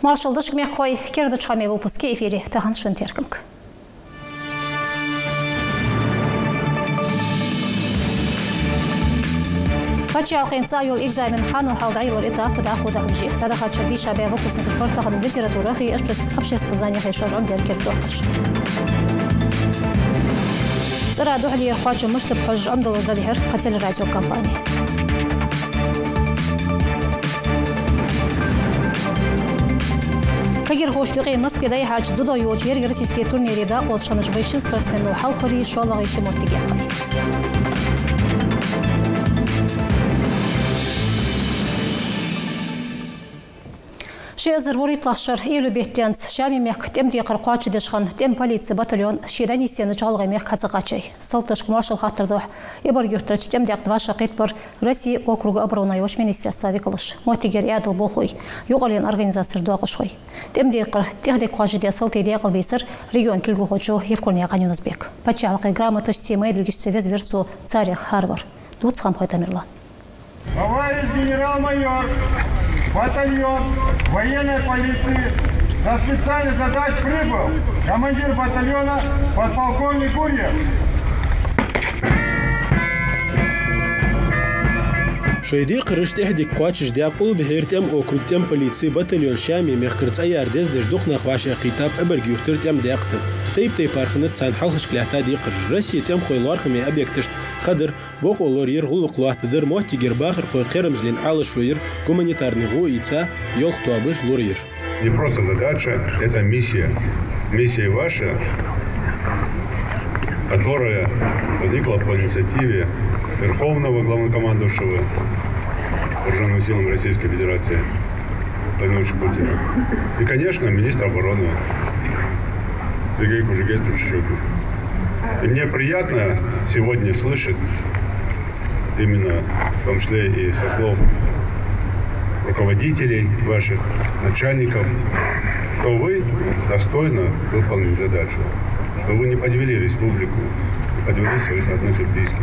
Маршалдыш меккой керді чхаме выпуске эфире таған шынтеркінг. Пачал қиынса ел экзамен ханыл халдай лор этап туда хода хужи. Тада хачади шабе выпускник портахан литература и общество занятий шарам деркер дохаш. Цара духли хачу мышлып хож амдалыш далихер хотели радио компании. Кагир хошлыгы Москвада хач дзюдо юлчер российский турнире да олшаныш высший спортсмену халхари шолагы шимоттиге. Шезер ворит лашар елу беттенц шами мек тем декар қуачы дешхан тем полиция батальон ширани сені жалға мек қазығачай. Салтышк маршал хаттырды ебар юртрач тем дек два шақит бар Россия округа оборонаеваш министерства викалыш. Мотигер ядыл болхой. Юғален организация дуағышхой. Тем декар техдек қуачы де салты декал бейсір регион кілгі хочу Евкорния Канюназбек. Пачалқы грамотыш семей другишце вез версу царях Харвар. Дуцхам Хайтамирлан. Товарищ генерал-майор, батальон военной полиции за специальных задач прибыл командир батальона подполковник Гурьев. شيدي قرش تهدي قواتش دي قول بهيرتم اوكروتم بوليسي باتاليون شامي مخكرت ايار دز دجدوق نخواش قيتاب ابرغ يورترتم ديقت تيب بارخنت سان حلخش كلاتا دي قرش رسي تم خويلار خمي ابيكتشت خضر بوقولور يرغل قلوات در موتيجر باخر خوي قرمزلين على شوير гуманитарный гоица ёлхтуабыш лурир. Не просто задача, это миссия. Миссия ваша, которая возникла по инициативе Верховного главнокомандующего Вооруженным силам Российской Федерации Владимира Путина. И, конечно, министр обороны Сергей Кужугетович. И мне приятно сегодня слышать, именно в том числе и со слов руководителей ваших, начальников, что вы достойно выполнили задачу, что вы не подвели республику, не подвели своих родных и близких.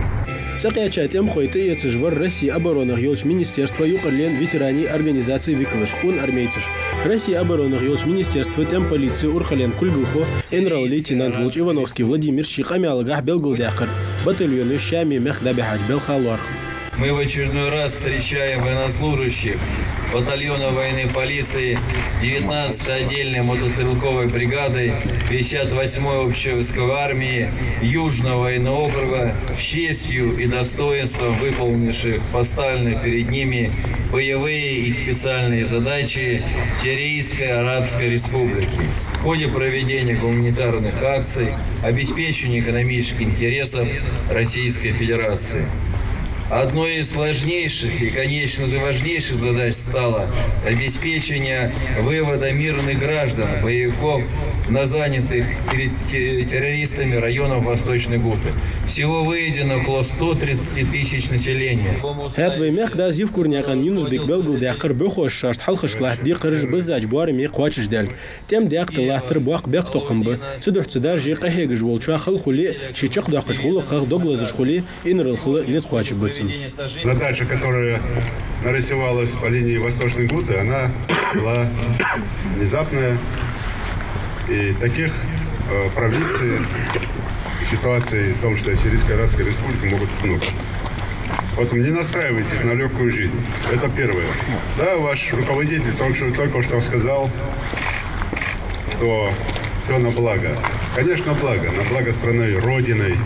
Цакячатем хойты цежвар России обороны ёлч министерства юқарлен ветерани организации викалышхун армейцыш. Россия обороны ёлч министерства тем полиции урхален кульгулхо генерал-лейтенант Волч Ивановский Владимир Шихамялгах Белгулдяхар батальоны Шами Мехдабихач Белхалуарх. Мы в очередной раз встречаем военнослужащих батальона военной полиции 19-й отдельной мотострелковой бригады 58-й общевойсковой армии Южного военного округа с честью и достоинством выполнивших поставленные перед ними боевые и специальные задачи Сирийской Арабской Республики. В ходе проведения гуманитарных акций, обеспечения экономических интересов Российской Федерации. Одной из сложнейших и, конечно же, важнейших задач стало обеспечение вывода мирных граждан, боевиков на занятых террористами районов Восточной Гуты. Всего выведено около 130 тысяч населения. هاتوي ميق دا زيف كورنيا Канюназбек بيك بلغل داقر بوخوش شاشت حلخش كلاح دي قرش بزاج بوارمي قواتش دالك تم داق تلاحتر بواق بيق توقنب تدوح تدار جي قهيق جوالشا خل خلي شيچق داقش خلو قاق دوغلازش خلي إنرل خلي نيت قواتش بتسن. Задача, которая нарисовалась по линии Восточной Гуты, она была внезапная. И таких провинций и ситуаций, в том числе Сирийской Арабской Республики, могут много. Поэтому не настраивайтесь на легкую жизнь. Это первое. Да, ваш руководитель только что сказал, что все на благо. Конечно, на благо страны, родиной.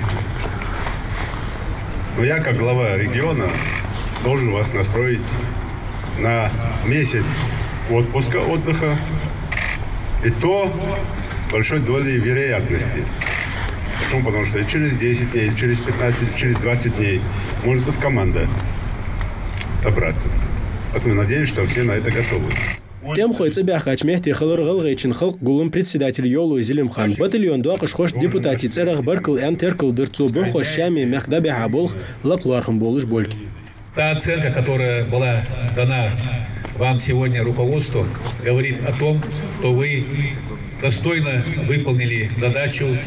Но я, как глава региона, должен вас настроить на месяц отдыха. И то большой долей вероятности. Почему? Потому что через 10 дней, через 15, через 20 дней может быть команда собраться. Поэтому надеюсь, что все на это готовы. Тем хойцы бяхач мехти халыр гылгайчин халк гулым председатель Йолу Зелимхан. Батальон дуақыш хош депутати церах баркл энтеркл дырцу бохо шами мехдабиха болх лаплуархам болыш больки. Та оценка, которая была дана вам сегодня руководством, говорит о том, что вы достойно выполнили задачу,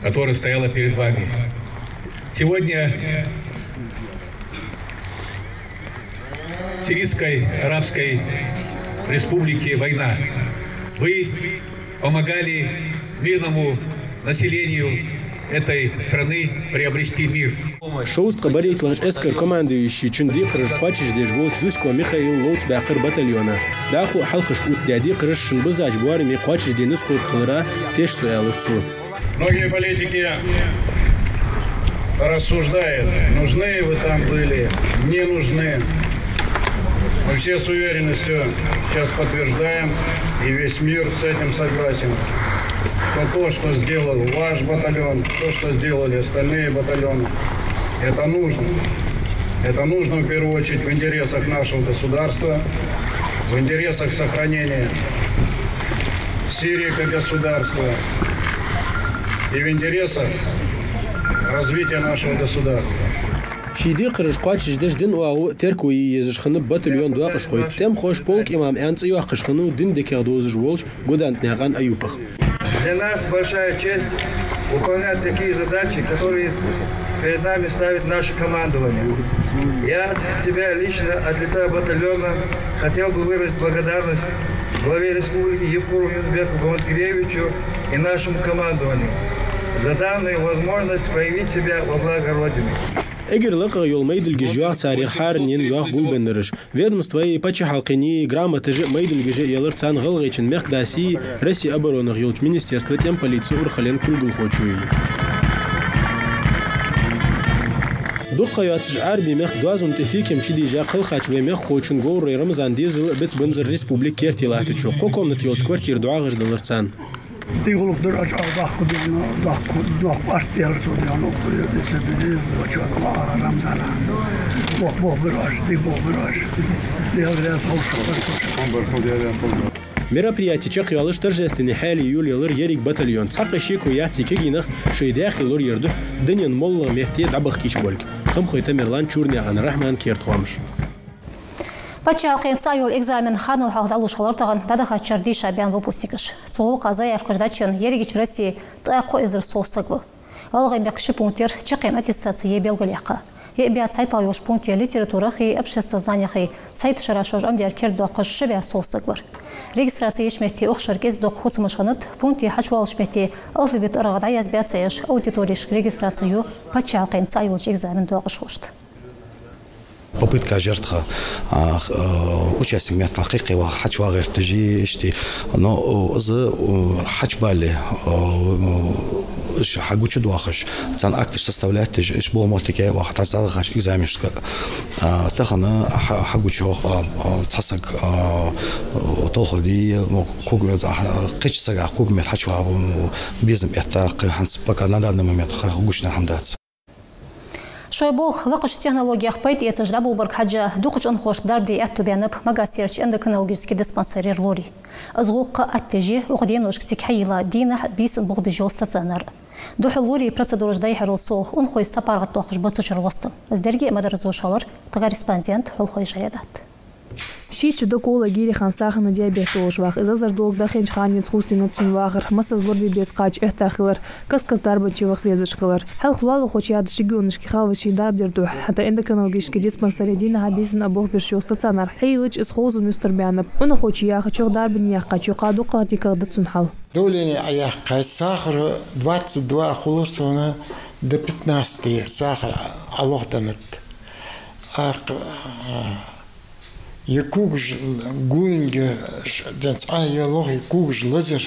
которая стояла перед вами. Сегодня в Сирийской Арабской республики война. Вы помогали мирному населению этой страны приобрести мир. Шоуст кабарит лаж эскер командующий чунди крыш пачиш дежвол Зусько Михаил Лоуц бакыр батальона. Даху халхыш утдяди крыш шынбызач буарми пачиш денис хуркылыра теш суялыцу. Многие политики рассуждают, нужны вы там были, не нужны. Мы все с уверенностью сейчас подтверждаем, и весь мир с этим согласен. То, что сделал ваш батальон, то, что сделали остальные батальоны, это нужно. Это нужно в первую очередь в интересах нашего государства, в интересах сохранения Сирии как государства и в интересах развития нашего государства. Шиди قرش قاتش دش دين واو تركوي يزش خنب باتليون دواقش خوي تم خوش полк имам энц юахш хну дин декадоз жволш гудант няган аюпах. Для нас большая честь выполнять такие задачи, которые перед нами ставит наше командование. Я от себя лично, от лица батальона, хотел бы выразить благодарность главе республики Евкуру Юнусбеку Баматкиревичу и нашему командованию за данную возможность проявить себя во благо Родины. Эгер лыка юл мейдл гижуах царих харнин юах булбенрыш. Ведомство и пача халкини грамоты же мейдл гиже ялыр цан гылгайчин мехдаси России обороны юлч министерства тем полиции урхален кулгул хочуи. Дукаятж арби мех дуазун тефикем чидижа кылхач ве мех хочун гоуры Рамзан дизел бецбензер республик кертилатычу. Кокомнат юлч квартир дуагыш дылырцан. Тигулук дураж албах кудина дах аштер судяно кудис вачва Рамзана. Бог вираж, ты бог вираж. Я Мероприятие чахиалыш торжественный хали юлилыр ерик батальон. Цака шику яци кегинах шейдах илур ерду дынен молла мехте дабах кичбольк. Хым хойта Мерлан Чурняган Рахман Кертхомш. Пачалқин сайол экзамен ханыл халдалушалар таган дадаха чардиша бян выпускникыш. Цол казаев каждачен еригич России таяқо изр соусагвы. Алға мекші пунктер чықин аттестация белгілеқі. Ебят сайт алыш пунктер литературах и обществознаниях и сайт шарашож амдер кердо қышы бя соусагвыр. Регистрация ешметте оқшыр кез доқ хуцмышғаныт пункте хачуалышметте алфавит ырғада язбяцаяш аудиториш регистрацию пачалқин сайол экзамен доғыш хошты. Попытка жертва участник метод حقيقي وحجوا غير تجي اشتي но за حجبالي ايش حقو شو واخش كان اكتر составлять ايش بو мотике واحد تزالغش экзаменш تخنا حقو شو تصق толходи كوغ قيش سغا كوغ مت حجوا بيزم اتاق ханс пока на данный момент حقوشنا حمدات Шойбол лақыш технологиях пайт ецажда булбар хаджа дукуч он хош дарди аттубянып магасирч эндокринологический диспансер лори. Азгулqa аттежи угден ошксик хайла дина бисен булби жол стационар. Духл лори процедураждай харыл соох он хой сапарга тохш батучарлостым. Аздерге мадарзушалар тагореспондент холхой жаредат. Шичу докола гири хансахана диабет ожвах. Из азардолг дахенч ханец хустина цунвахар. Маса злорби без кач эхтахилар. Касказ дарбачевах везышкалар. Хал хвалу хочи адыши гюнышки хавачи дарбдерду. Хата эндокринологический диспансер дина хабизин обох биршио стационар. Хейлыч из хозу мюстербянып. Он хочи яхачок дарбин яхачу каду кладикагда цунхал. Давление аяхкай сахар 22 хулусона до 15 сахар алохданет. Якугж гунге денс аялох якугж лазер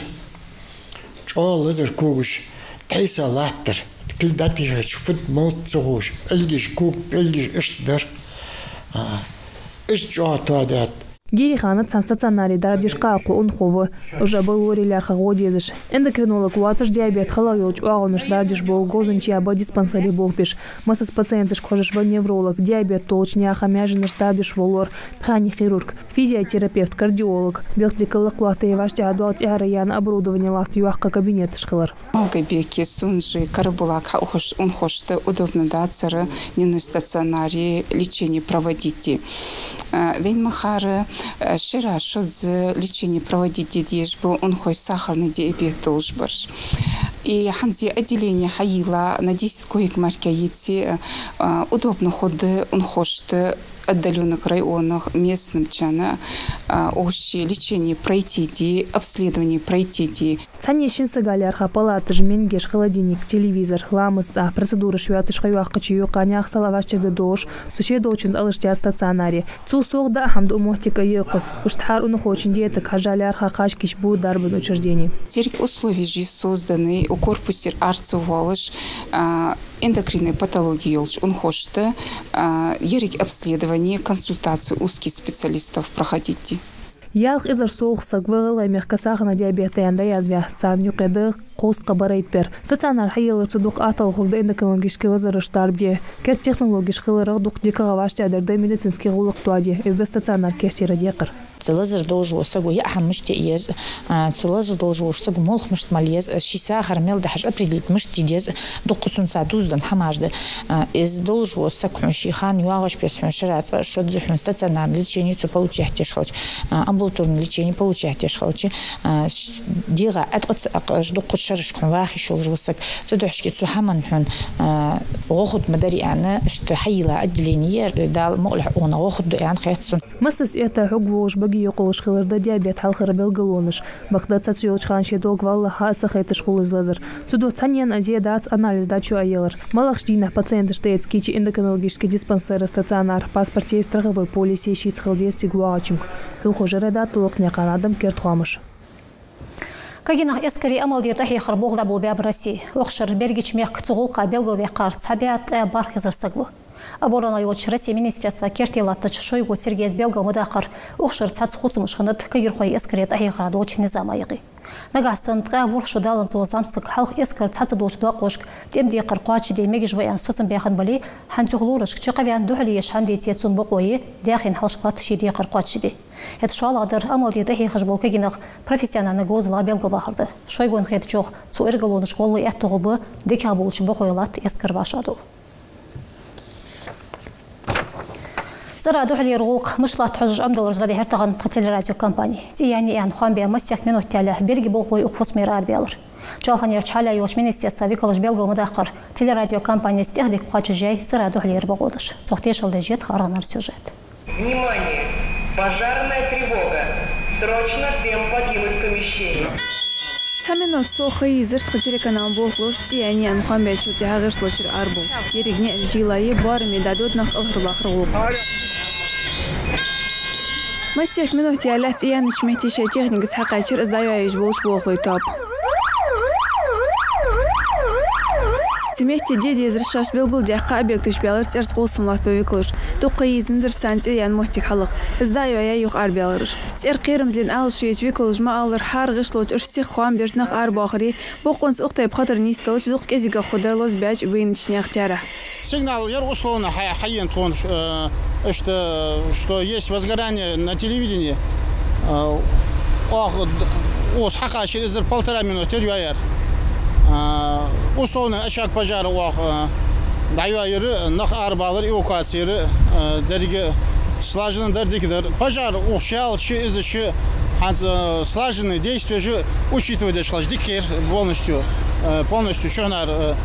чо лазер кугж тайса латтер килдати шфут молцогош элгиш куг элгиш эштер чо тадат Гири ханат сан стационари дарабдишка он ховы уже был лорилер хагодезиш. Эндокринолог уацаш диабет халайолч уагоныш дардиш бол гозынчи аба диспансари болпиш. Масас пациентыш хожиш в невролог, диабет толчня хамяжыныш дардиш волор, пхани хирург, физиотерапевт, кардиолог, белтикалык лахты евашти адуалт яраян оборудование лахты юахка кабинет шхылар. Алгабеки сунжи карбулак он хошты удобно дацара не стационаре лечение проводите. Вейн махары Шира шодзе лечение проводить дедеж был он хоть сахарный диабет тоже барш. И ханзи отделение хаила на 10 коек марки яйти удобно ходы он хочет отдаленных районах местным чана общее лечение пройти, обследование пройти. Цане шинсагали архапалаты жменгеш, холодильник, телевизор, ламысца, процедуры швятыш хаюаққычы юқанях салавашчырды дош, цуше дочин алышти стационаре. Цу соғда хамд умохтика еқыс, уштхар унухочин диеток хажали архақаш кишбу дарбын учреждений. Теперь условия жизни созданы у корпусе арцевалыш эндокринной патологии елч он хочет ерик обследование, консультации узких специалистов проходите. Ялх изар соух сагвыгылай мехкасахна диабетаянда язвя цан юқеды қос қабарайтпер. Стационар хайылыр цудуқ атал хурда эндокринологический лазарыштарбде. Кер технологический лырық дикаға ваштядырды медицинский ғулық туади. Изда стационар кестері декір. Лазер должен сагу я хамыште ез, лазер должен сагу молх мышт малез, шиса хармел да хаж определить мышти дез, докусунца дуздан хамажды. Из должен сагу шихан юагаш песмешерец, что дзухун стационар лечение получать тешхалч, амбулаторное лечение получать тешхалч. Дига атqats докушарш вахи шо жусак, цудушки цухаман хун غخد مداري أنا اشت حيلة أدلينية دال مقلح أنا غخد يعني خيتسون. مسس إتا حقوش بقي يقولش خلردا диабет халхара белгалоныш. Бахда цацуёч ханши долг валла хаца хайтыш хулыз лазер. Цудо цаньян азия дац анализ дачу аелар. Малахшдина пациенты штеет скичи эндокринологический диспансер стационар. Паспорте страховой полисе щит схалдести гуачунг. Илхожера да толкня канадам кертхуамыш. Кагинах эскари амалдиета хейхар болда бол бяб России. Охшар бергич мех цугулка белгове карт сабят бархизар сагву. Оборона йолч Россия министерства кертелатыч Шойгу Сергей Белгал мадақар охшар цац хусымышхынат кагирхой эскарет ахейхара доч низамайғы. Нагасын тға вуршу далын зо замсык халх эскар цацы доч дуақошк демде қарқуачы демеги жваян сосын бяхан бали хантюғлурышк чықавян духали ешан дейте цун бұқойы дяхин халшқлат шеде қарқуачы де. Это шал адыр амалдиета хейхаш бол кагинах профессиональный гозыла Белгал бахарды. Шойгуын хет чоқ цу эргалоны школы әттіғыбы дека болчы бұқойлат эскар вашадыл. Зара духли ролк мышлат хожж амдалар згади хертаган телерадио компания. Тияни ян ханбе масяк минут тәлә берги болгой ухфус мирар белер. Чалханер чаля yosh министерства викалыш Белгал мадақар телерадио компания стехдик қачы жай зара духли рбагодыш. Цохтешалды жет харганар сюжет. Внимание! Пожарная тревога! Срочно всем покинуть помещение. Самина сохи зыртқы телеканал болғлош тияни ян ханбе шути хагыш лошыр арбу. Керегне жилайы барми дадоднах алхырбахыр олғы. Масяк минут ялат иян шметише техникс хақачыр издаваеш болш болғлой топ. Семехте деди изрышаш белгул дяққа объектыш белыр терс қолсымлат бөвеклыш. Тоқы изіндір санти ян мостик халық. Издавая юқ ар белырыш. Тер қирымзен алшуеч веклыш ма алыр харғыш лоч ұрсих хуан бержнақ ар бақыри. Боқонс ұқтайып қатыр нистылыш зуқ кезігі құдарлыз бәч бейнічнеқ тяра. Сигнал яр условно хайен тон, что есть возгорание на телевидении. Ос хака через 1,5 минуты яр. Условно очаг пожара дайвайры нах арбалыр эвакуациялары дәрге слаженный дәрдикидер. Пожар ушал, че слаженные действия же учитывая шлаждикер полностью чонар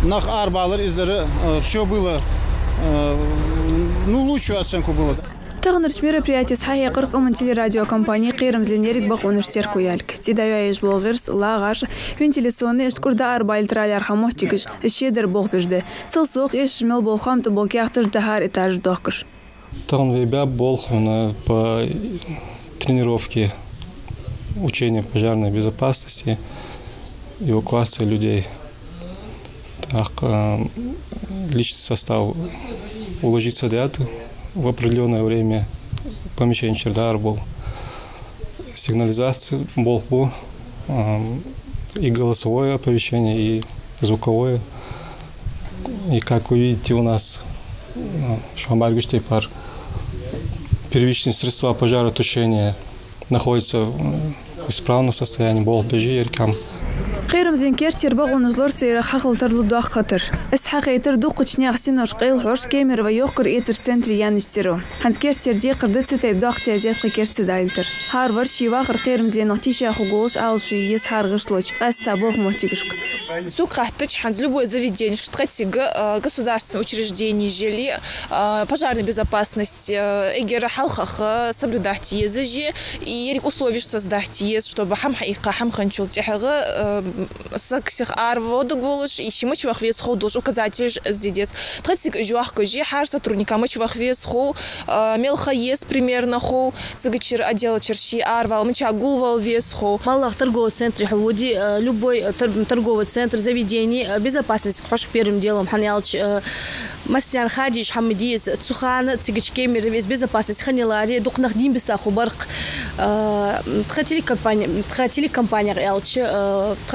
нах арбалыр изеры все было лучшую оценку было. Тағынырш мероприятие сахия қырқымын телерадиокомпания қиырымзленерік бақ университет қойалк. Тидавяйш болғырс, лағаш, вентиляционный ішкурда арбайль тралер хамостикыш, ішедір бол бежді. Сылсуқ еш жмел болхамты болкияқтыш дахар этаж доқыш. Тағын вебя болхуна по тренировке учения пожарной безопасности, эвакуации людей. Так, личный состав уложиться ряд. В определенное время помещение чердар был, сигнализация был, и голосовое оповещение, и звуковое. И как вы видите, у нас Шамбальгуштейпар первичные средства пожаротушения находятся в исправном состоянии, бол пежи, иркам. قيرم زين كيرتير باغون زلور سيرا خاخل ترلو داخ خطر اسحاق يتر دو قچني اخسين وش قيل حوش كيمر ويوقر يتر سنتري يانشترو هانس كيرتير دي قردت تيب داخ تيازيات قيرت دايلتر هارفارد شيواخر قيرم زين نوتيشا خوغوش алши ес харгышлоч аста бог мотигышк сук хаттыч ханз любое заведение штатиг государственное учреждение жили пожарная безопасность эгер халхах соблюдать езжи и ерик условий создать ез чтобы хам хайка хам ханчул тяга саксих арводу голыш и чимыч вахвес ходуш указатель здесь тратик жуах кожи хар сотрудникам мыч вахвес хо мелха ес примерно хо загачир отдела черши арвал мыча гулвал вес хо малах торговый центр хавуди любой торговый центр заведение безопасность хош первым делом ханялч масян хадиш хамидис цухан цигичкемер вес безопасность ханилари дукнах димбиса хубарк тхатили компания элч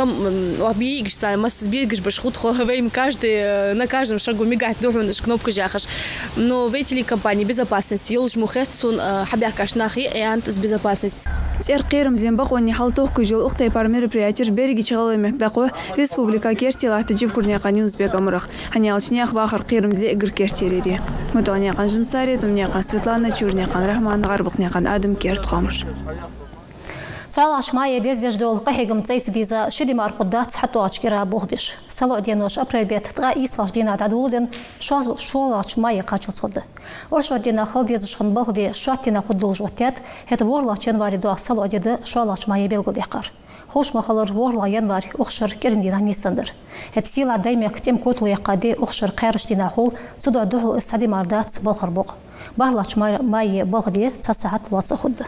там wabi гшса мас сбегаш башхут ховаим каждый на каждом шагу мигает дурнуш кнопка жахаш но в этой компании безопасности юлж мухетсун хабякаш нахи эант с безопасность Цер قيرم زنبق وني حالتوخ كجول أختي بارمير برياتير بيرجي شغل مكدقو ريسبوبليكا كيرتي لاتجيف كورنيا قنيوز بيك أمرخ هني علشني أخبار قيرم زي إجر كيرتيريري متوانيا قن جمساري تمنيا قن سويتلانا تشورنيا قن رحمان غربقنيا قن آدم كيرت خامش صالح ماي ديز دول قهيجم تيس ديزا شدي مار خدات حتى أشكرها بوهبش صلوا دينوش أبريل بيت تغا إسلاش دينا تعدولدن شواش ماي قاتشل صد ورشوا دينا خل ديز شخن بغدي شاتنا خدول جوتات هت ورلا شنواري دوا صلوا ديد شواش ماي بيلقو ديقار خوش مخلر ورلا ينواري أخشر كرن دينا نيستندر هت سيلا دايما كتم كوتو يقادي أخشر قيرش دينا حول صدوا دوه استدي ماردات بالخربوق بارلاش ماي بغدي تساعد لواتس خد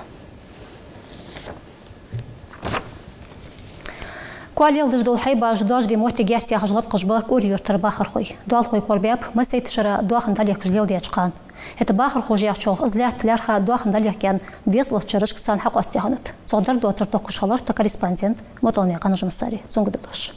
كوال يلدج دول حيباش دوج دي موتي جاتي هجغط قشباك أوريور ترباخر خوي دوال خوي كوربياب ما سيتشرا دوخن داليك جليل دياتشقان هتباخر خوجي يحشوخ ازليات لارخا دوخن داليك كان ديسلس تشرشك سان حق استيغانت صدر دو ترتوق شغلر تكاريسباندينت مطوني قنج مساري زونغ دوش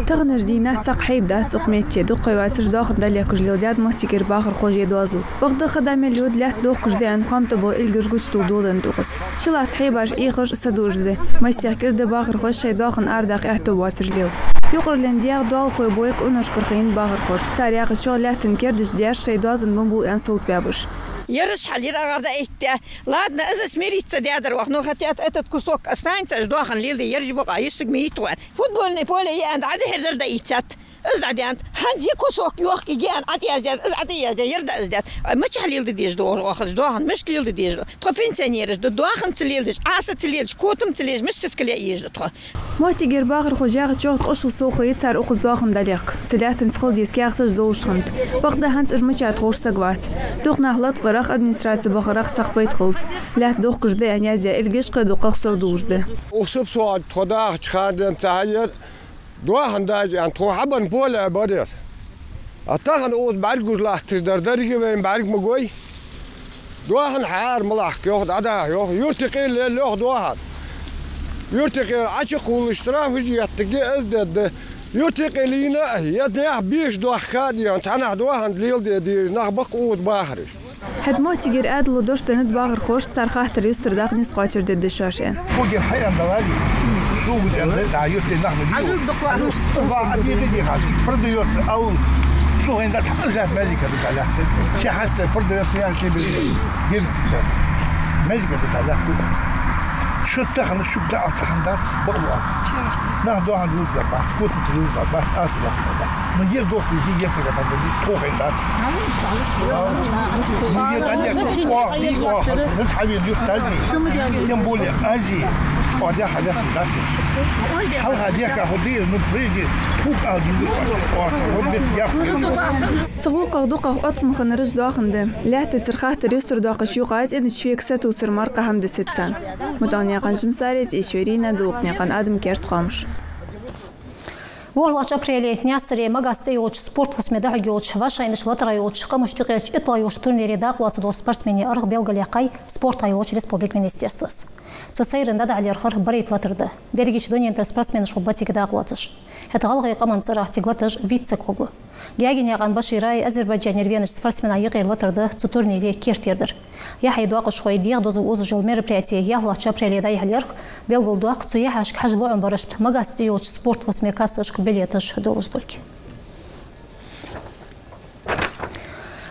تغنر دينا تاق حيب دات سقميتي دو قيواتر داخل داليا كجليل دياد موتيكير باخر خوجي دوازو بغدا خدامي اليود لات دوخ كجديان خامتبو الجرجوش تودولن دوغس شلات حيباش ايخش سدوجدي ما يسيحكر دي باخر خوش شي داخن ارداق احتو واترليو يقر لندياغ دوال خوي بويك ونشكر خين باخر خوش تاريخ شغلات تنكردش دياش شي دوازن بمبول ان صوص بيابش يرش حلير أغدا إيته لادنا إذا سميريت سديادر وحنو خطيات أتت كسوك أستانت أجدوخن ليلدي يرجبوك أيسك ميتوان فوتبول نيبولي ياند عدي هردر دا إيتات إذا عديان هندي كسوك يوخي جيان عدي أزداد إذا عدي يردا أزداد مش حليلدي ديش دور واخد دوخن مش ليلدي ديش تخو بنسانيرش دوخن تليلدش عاسة تليلدش كوتم تليلدش مش تسكلي يجد تخو موتي جير باغر خوجاغ تشوت أشل سوخو يتسار أقص دوخن داليق سلات نسخل ديسكياغتش دوشخنت بغدا هانس إرمشات خوش سقوات دوخنا هلط قراخ أدمنستراتي بخراخ تقبيت خلص لات دوخ كجدي أنيازيا إلقش قدو قخصو دوجده وصب سواد خداخ تخادن تهير دوخن داج أن تروحبن بولا بدر أتاخن أود بعرقوز لاح تدردرقي بين بعرق مقوي دوخن حار ملاح ياخد عدا يرتقي الليل ياخد واحد يرتقي عشق والاشتراف يجي يتقي ازدد يرتقي لينا يديح بيش دوخ خادي انت انا دوخن ليل دي نخبق قود باخري حد موتي جير ادلو دوش تند باغر خوش صار خاطر يستر داخ نيس قاچر دد شاشين فوق الحياه دوالي سوق العيوت نحن عزل دقوا طبعا دي فرض يوت او سوق عند حزات ملكه بتاع شي حتى فرض يوت يعني كبير جدا ملكه بتاع شو تخن شو بدأ صحندات بقوا نحن دوحن دوزا بعد كوت تلوزا بس أصلا من ير دوك يجي يسرق من توه عندات من ير عندك واحد نسحب اليوم تاني ينبولي أزي وعدي حاجات ذاتي هل هديك هدية نبريجي فوق أدي تغوق دوقة أطم خنرج داخن دم لا تسرخات تريستر داقة شيوقات إن شفيك ستو سر مرقة هم دستان متانيا قنجم ساريز إيشورينا دوقنيا قن آدم كيرت خامش والله أبريل نياسري مقاس يوش سبورت فسمده يوش واشين شلاترا يوش قمش تقيش إطلا يوش تورنيري داق واسدور سبورتسمني أرغ بيلغاليقاي سبورت يوش ريسبوبليك منستيرسس تسير ندع على الخر بريت لاترده ديريش دوني انتر سبورتسمن شوباتي داق واتش هتغلغي قمن صراحة تغلطش فيتسك خوغو Гягин яған Баширай Азербайджан ервеніш спортсмен айық ватырды цу турнире кертердір. Яхай дуақыш қой диғ дозу өзі жол мероприятие яғлақча апреледа яғлерх бел бұл дуақ цу яхашк хажлуын барышт магасти yo'ch sport восьмикасышк билетыш долыш дольки.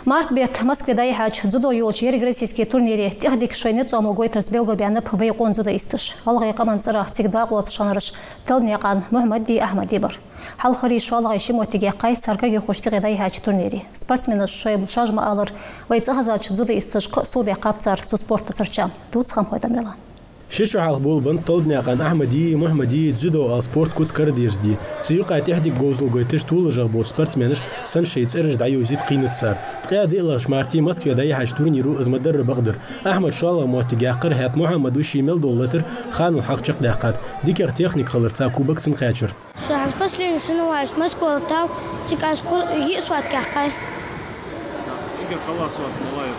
Март бет Москведа яхач дзюдо yo'ch ерг российский турнире техдик шойнет зомыл гойтрс белгобянып вейқон дзюдо истыш. Алғай қаманцырақ тегда қуат шанырыш тылнеқан Мухаммади Ахмади бар. Халқари шуалғай шимотиге қай саркаге хоштығы да яхач турнире. Спортсмені шойм шажма алыр вайцығазач дзюдо истыш собе қапцар цу спорта царчам. Тут схам қойдамрела. ششو حق بول بن طلبنا عن أحمدي محمدي زدو على سبورت كوتس كارديش دي سيقع تحدي جوزل جويتش طول جابور سبورتسمنش سن شيتس إرج دايو زيد قيمة صار قيادة إلاش مارتي مسكوا داي حاج تورنيرو إز مدرب بقدر أحمد شالله موتي قر هات محمد وشيمل دولتر خان الحق شق دقات ديكر تكنيك خلر تاكوبك تنقاشر شو بس لين سنة واش مسكوا تاو تكاس يسوات كحكاي يقدر خلاص وقت ملاير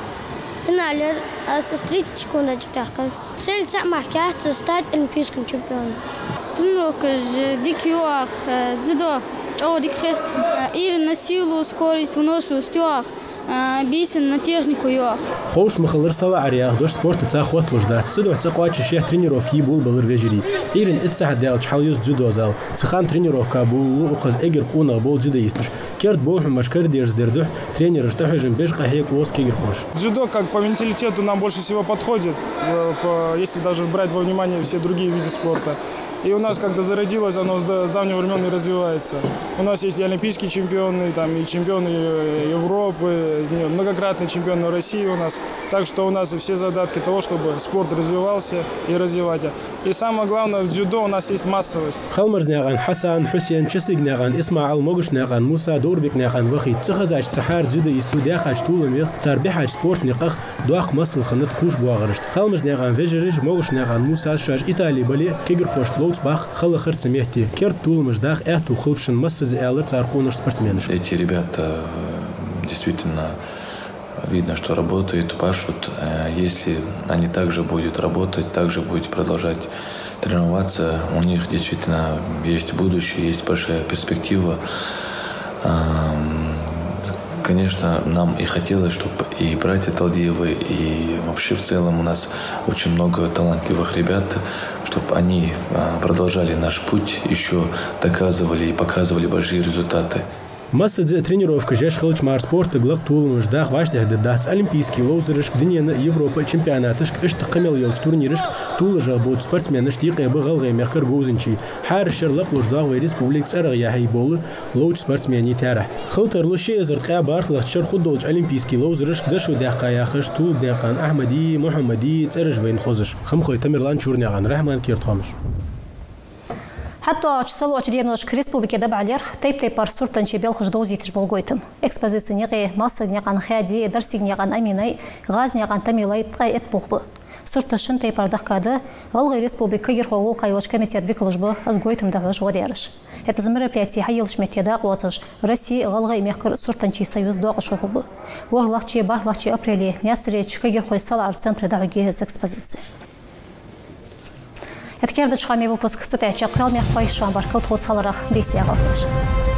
فينالر أستريتش كونا جبتاكل سيل تسمع كات استاد الأولمبيسكم شامبيون تنوك ديك يوخ زدو أو ديك خيت إير на силу скорость выносливость يوخ بيسن на технику يوخ خوش مخلر سوا عرياخ دوش سبورت تاخوت وجدات سدو تقواتش شيء ترينيروفكي بول بلر فيجري إيرن اتساعد دالش حاليوس جودو زال سخان ترينيروفكا بول وقز اجر قونا بول جودو يستش كرت بوح مشكر ديرز دردوح тренер штахежем бежка хек воски герхош. Дзюдо как по менталитету нам больше всего подходит, если даже брать во внимание все другие виды спорта. И у нас когда зародилось, оно с давних времен и развивается. У нас есть и олимпийские чемпионы, там, и чемпионы Европы, многократные чемпионы России у нас. Так что у нас все задатки того, чтобы спорт развивался и развивать. И самое главное, в дзюдо у нас есть массовость. Халмарзняган Хасан, Хусейн, Часыгняган, Исмаил, Могушняган, Муса, Дорбекняган, Вахид, Цахазач, Сахар, дзюдо и студия хач тулымех, царбихач спорт никах, дуах масл ханат куш буагарышт. Халмарзняган Вежериш, Могушняган, Муса, Шаш, Италии, Бали, Кегерхош, Бах, халахар цемехти, керт тулмаждах, эхту хлопшин массаз элэр царкунаш спортсменыш. Эти ребята действительно видно, что работают, пашут. Если они также будут работать, также будут продолжать тренироваться, у них действительно есть будущее, есть большая перспектива. Конечно, нам и хотелось, чтобы и братья Талдиевы, и вообще в целом у нас очень много талантливых ребят, чтобы они продолжали наш путь, еще доказывали и показывали большие результаты. Масса тренировка жеш хлыч мар спорта глак тулмыш дах вашдах дадат олимпийский лоузерыш днена Европа чемпионатыш ишт камел елч турнирыш тулыжа бот спортсменыш тиқы быгалгы мехкер гозинчи хар шерлак луждах ве республик царг яхай болы лоуч спортсмени тара хылтарлы ши изыртқа бархлах чархудолч олимпийский лоузерыш дашу дахка яхыш тул дахан Ахмади Мухаммади царж вен хозыш хымхой тамерлан чурняган рахман кертхамыш حتى أجسال أجرينوش كريسبوبيكي دبع ليرخ تيب بار صورتن شبيل خجدوزي تجبلغويتم إكسبازيسي نيغي مصر نيغان خيادي درسي نيغان أميني غاز نيغان تميلاي تغاي اتبوغبو صورتشن تيب بار دخكاده غالغي ريسبوبيكي يرخو والقايوش كميتيات فيكلجبو أزغويتم دعوش غديرش это замероприятие хайылш метеда глотыш России غالغي мехкер صورتنчи союз доғыш оғубу орлахчи барлахчи апрели нясреч кагерхой салар центре дағыге экспозиции Эткерді чықаме выпуск цутайча құрал мекпай шуан бар кылт ғот саларақ бейсте ағалғылыш.